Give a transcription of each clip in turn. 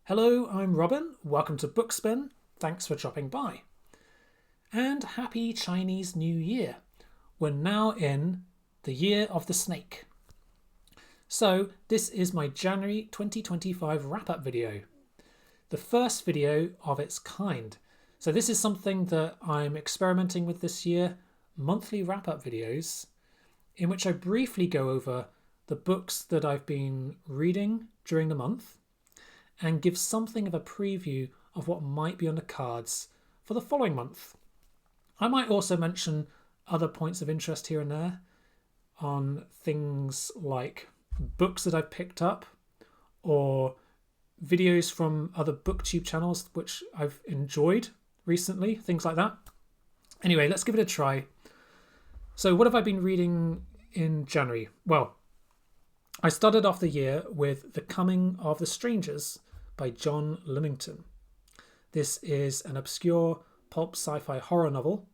Hello, I'm Robin. Welcome to Bookspin. Thanks for dropping by. And happy Chinese New Year. We're now in the year of the snake. So this is my January 2025 wrap-up video. The first video of its kind. So this is something that I'm experimenting with this year, monthly wrap-up videos, in which I briefly go over the books that I've been reading during the month and give something of a preview of what might be on the cards for the following month. I might also mention other points of interest here and there on things like books that I've picked up or videos from other BookTube channels which I've enjoyed recently, things like that. Anyway, let's give it a try. So what have I been reading in January? Well, I started off the year with The Coming of the Strangers by John Limington. This is an obscure pulp sci-fi horror novel,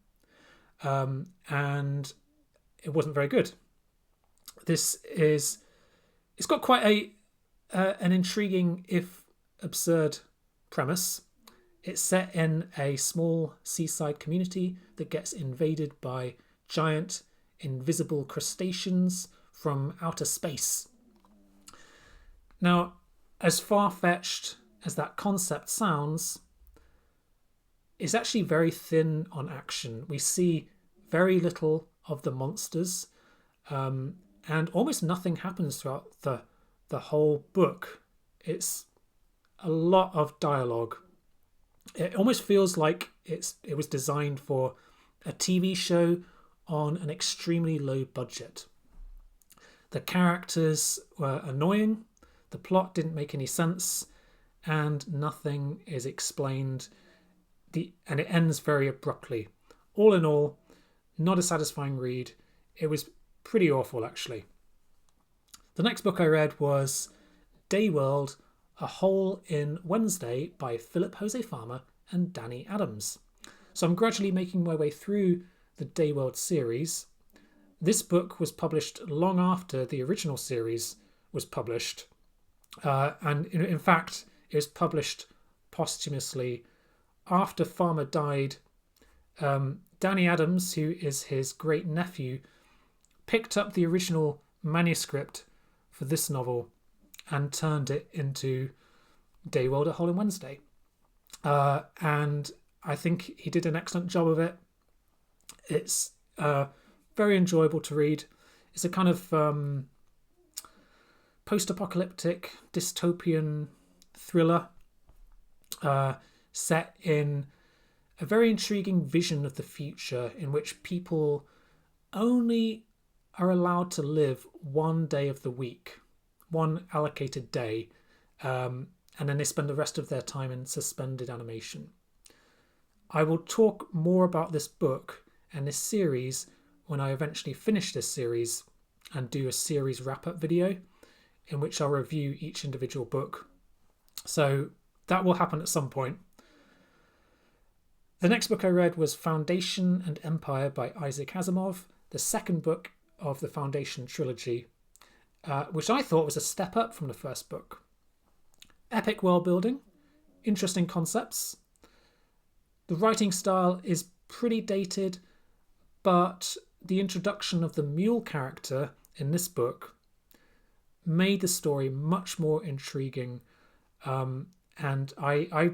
and it wasn't very good. It's got quite an intriguing, if absurd, premise. It's set in a small seaside community that gets invaded by giant invisible crustaceans from outer space. Now, as far-fetched as that concept sounds, it's actually very thin on action. We see very little of the monsters, and almost nothing happens throughout the whole book. It's a lot of dialogue. It almost feels like it was designed for a TV show on an extremely low budget. The characters were annoying, the plot didn't make any sense, and nothing is explained, and it ends very abruptly. All in all, not a satisfying read. It was pretty awful, actually. The next book I read was Day World, A Hole in Wednesday by Philip Jose Farmer and Danny Adams. So I'm gradually making my way through the Day World series. This book was published long after the original series was published. And in fact, it was published posthumously after Farmer died. Danny Adams, who is his great nephew, picked up the original manuscript for this novel and turned it into Day World, A Hole in Wednesday. And I think he did an excellent job of it. It's very enjoyable to read. It's a kind of post-apocalyptic dystopian thriller set in a very intriguing vision of the future in which people only are allowed to live one day of the week, one allocated day, and then they spend the rest of their time in suspended animation. I will talk more about this book and this series when I eventually finish this series and do a series wrap-up video in which I'll review each individual book. So that will happen at some point. The next book I read was Foundation and Empire by Isaac Asimov, the second book of the Foundation trilogy, which I thought was a step up from the first book. Epic world building, interesting concepts. The writing style is pretty dated, but the introduction of the mule character in this book made the story much more intriguing, and I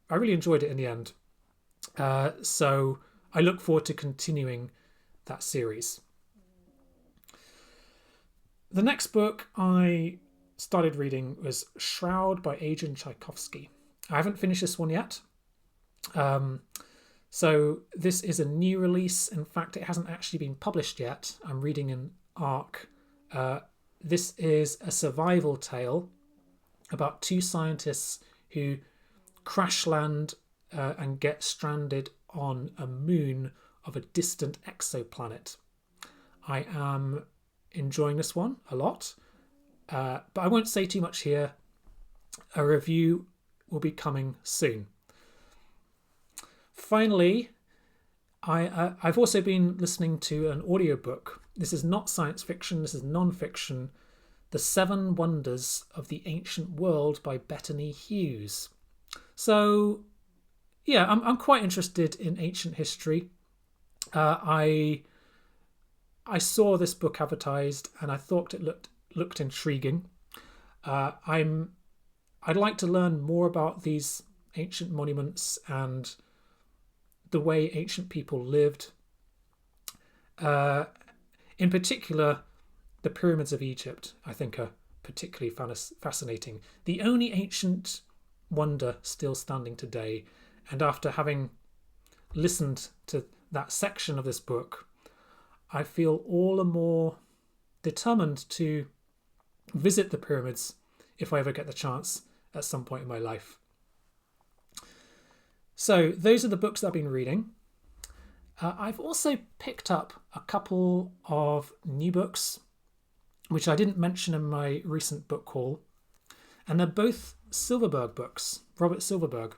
really enjoyed it in the end. So I look forward to continuing that series. The next book I started reading was Shroud by Adrian Tchaikovsky. I haven't finished this one yet. So this is a new release. In fact, it hasn't actually been published yet. I'm reading an ARC. This is a survival tale about two scientists who crash land and get stranded on a moon of a distant exoplanet. I am enjoying this one a lot, but I won't say too much here. A review will be coming soon. Finally, I've also been listening to an audiobook. This is not science fiction, this is non-fiction. The Seven Wonders of the Ancient World by Bettany Hughes. So, yeah, I'm quite interested in ancient history. I saw this book advertised and I thought it looked intriguing. I'd like to learn more about these ancient monuments and the way ancient people lived. In particular, the pyramids of Egypt, I think, are particularly fascinating. The only ancient wonder still standing today. And after having listened to that section of this book, I feel all the more determined to visit the pyramids if I ever get the chance at some point in my life. So those are the books that I've been reading. I've also picked up a couple of new books, which I didn't mention in my recent book haul, and they're both Silverberg books, Robert Silverberg.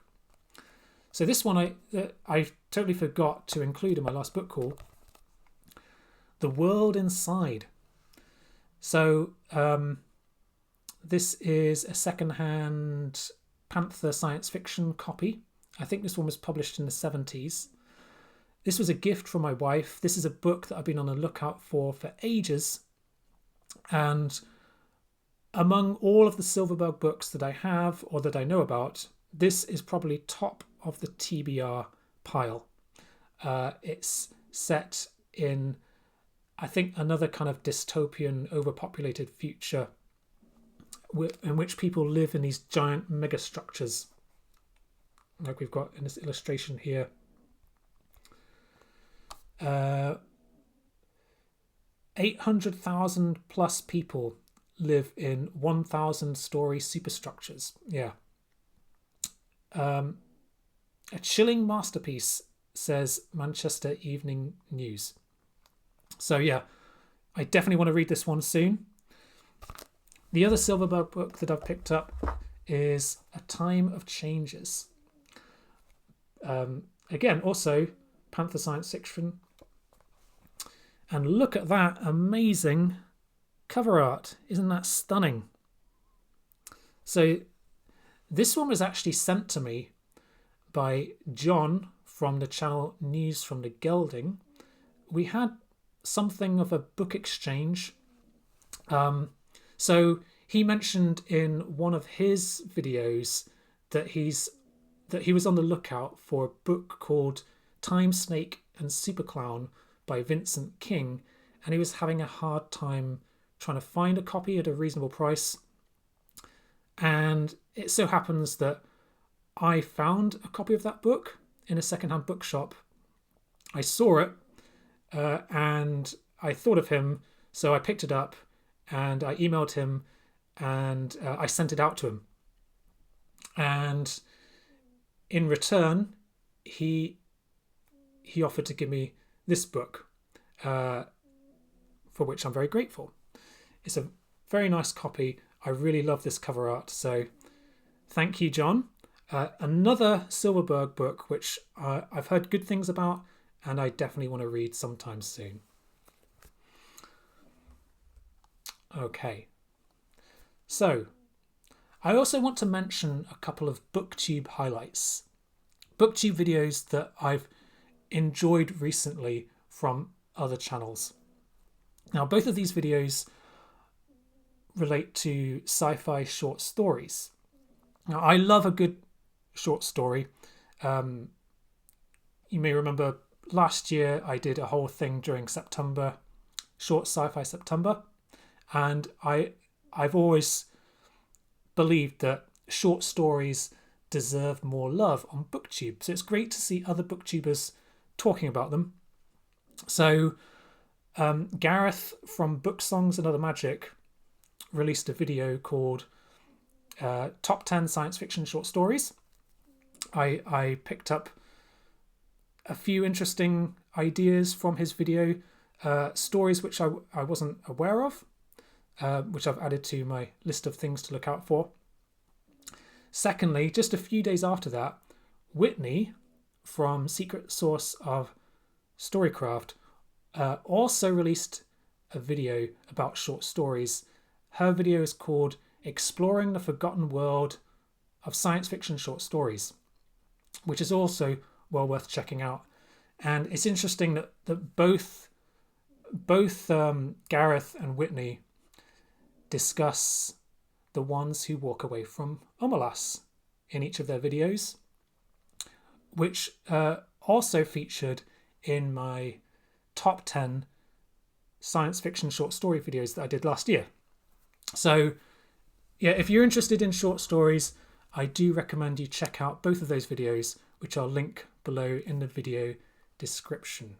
So this one I totally forgot to include in my last book haul, The World Inside. So this is a second-hand Panther science fiction copy. I think this one was published in the 70s. This was a gift from my wife. This is a book that I've been on the lookout for ages. And among all of the Silverberg books that I have or that I know about, this is probably top of the TBR pile. It's set in, I think, another kind of dystopian, overpopulated future in which people live in these giant megastructures, like we've got in this illustration here. 800,000 plus people live in 1,000-story superstructures. Yeah. A chilling masterpiece, says Manchester Evening News. So yeah, I definitely want to read this one soon. The other Silverberg book that I've picked up is A Time of Changes. Again, also Panther science fiction. And look at that amazing cover art. Isn't that stunning? So this one was actually sent to me by John from the channel News from the Gelding. We had something of a book exchange. So he mentioned in one of his videos that he was on the lookout for a book called Time Snake and Superclown by Vincent King, and he was having a hard time trying to find a copy at a reasonable price. And it so happens that I found a copy of that book in a secondhand bookshop. I saw it and I thought of him, so I picked it up and I emailed him and I sent it out to him. And in return, he offered to give me this book, for which I'm very grateful. It's a very nice copy. I really love this cover art, so thank you, John. Another Silverberg book which I've heard good things about and I definitely want to read sometime soon. Okay, so I also want to mention a couple of BookTube highlights. BookTube videos that I've enjoyed recently from other channels. Now, both of these videos relate to sci-fi short stories. Now, I love a good short story. You may remember last year I did a whole thing during September, Short Sci-Fi September, and I've always believed that short stories deserve more love on BookTube. So it's great to see other BookTubers talking about them. So Gareth from Book Songs and Other Magic released a video called Top 10 Science Fiction Short Stories. I picked up a few interesting ideas from his video, stories which I wasn't aware of, which I've added to my list of things to look out for. Secondly, just a few days after that, Whitney from Secret Source of Storycraft also released a video about short stories. Her video is called Exploring the Forgotten World of Science Fiction Short Stories, which is also well worth checking out. And it's interesting that both Gareth and Whitney discuss the ones who walk away from Omelas in each of their videos, which also featured in my top 10 science fiction short story videos that I did last year. So yeah, if you're interested in short stories, I do recommend you check out both of those videos, which I'll link below in the video description.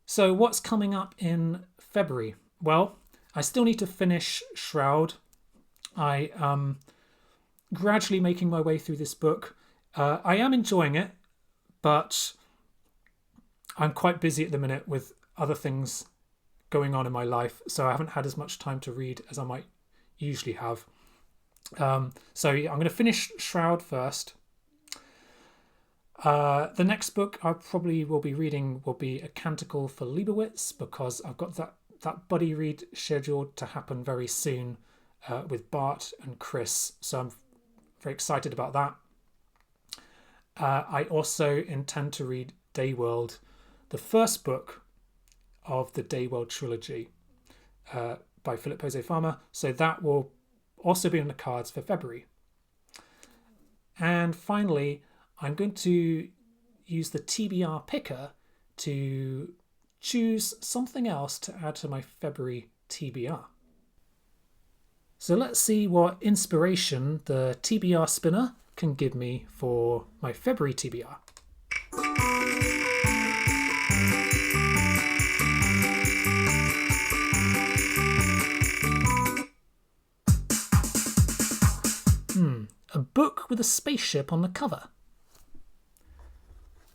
So what's coming up in February? Well, I still need to finish Shroud. I am gradually making my way through this book. I am enjoying it, but I'm quite busy at the minute with other things going on in my life, so I haven't had as much time to read as I might usually have. So yeah, I'm going to finish Shroud first. The next book I probably will be reading will be A Canticle for Leibowitz, because I've got that buddy read scheduled to happen very soon with Bart and Chris, so I'm very excited about that. I also intend to read Dayworld, the first book of the Dayworld trilogy by Philip Jose Farmer, so that will also be on the cards for February. And finally, I'm going to use the TBR picker to choose something else to add to my February TBR. So let's see what inspiration the TBR spinner can give me for my February TBR. A book with a spaceship on the cover.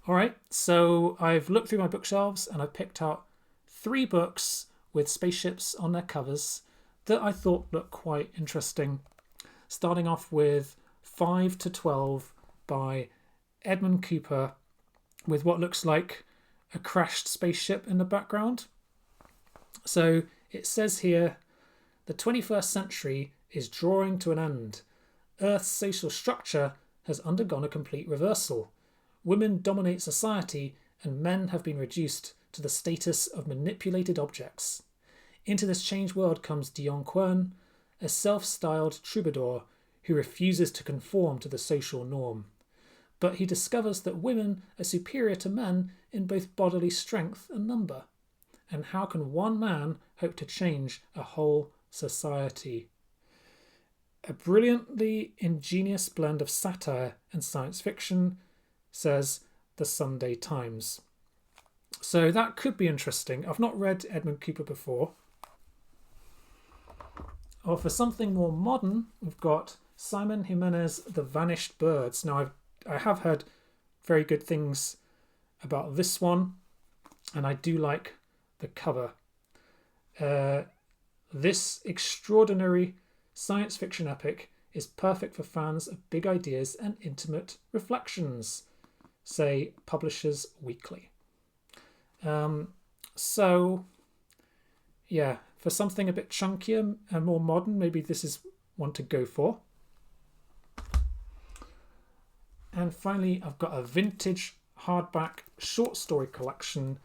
All right, so I've looked through my bookshelves and I've picked out 3 books with spaceships on their covers that I thought looked quite interesting. Starting off with 5 to 12 by Edmund Cooper, with what looks like a crashed spaceship in the background. So it says here, the 21st century is drawing to an end. Earth's social structure has undergone a complete reversal. Women dominate society and men have been reduced to the status of manipulated objects. Into this changed world comes Dion Quern, a self-styled troubadour who refuses to conform to the social norm. But he discovers that women are superior to men in both bodily strength and number. And how can one man hope to change a whole society? A brilliantly ingenious blend of satire and science fiction, says the Sunday Times. So that could be interesting. I've not read Edmund Cooper before. Or for something more modern, we've got Simon Jimenez, The Vanished Birds. Now, I have heard very good things about this one, and I do like the cover. This extraordinary science fiction epic is perfect for fans of big ideas and intimate reflections, say Publishers Weekly. So, yeah, for something a bit chunkier and more modern, maybe this is one to go for. And finally, I've got a vintage hardback short story collection,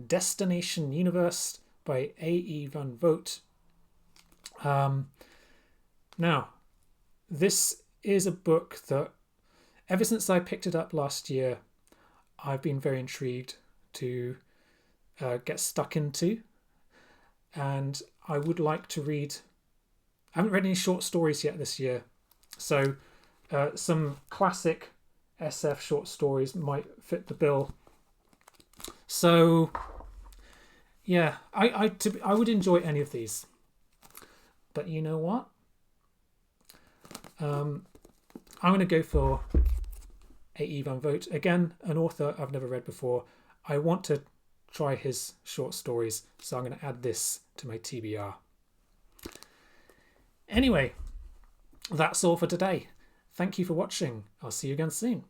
Destination Universe by A.E. Van Vogt. Now, this is a book that ever since I picked it up last year, I've been very intrigued to get stuck into. And I would like to read... I haven't read any short stories yet this year. So some classic SF short stories might fit the bill. So, yeah, I would enjoy any of these. But you know what? I'm going to go for A.E. Van Vogt. Again, an author I've never read before. I want to try his short stories, so I'm going to add this to my TBR. Anyway, that's all for today. Thank you for watching. I'll see you again soon.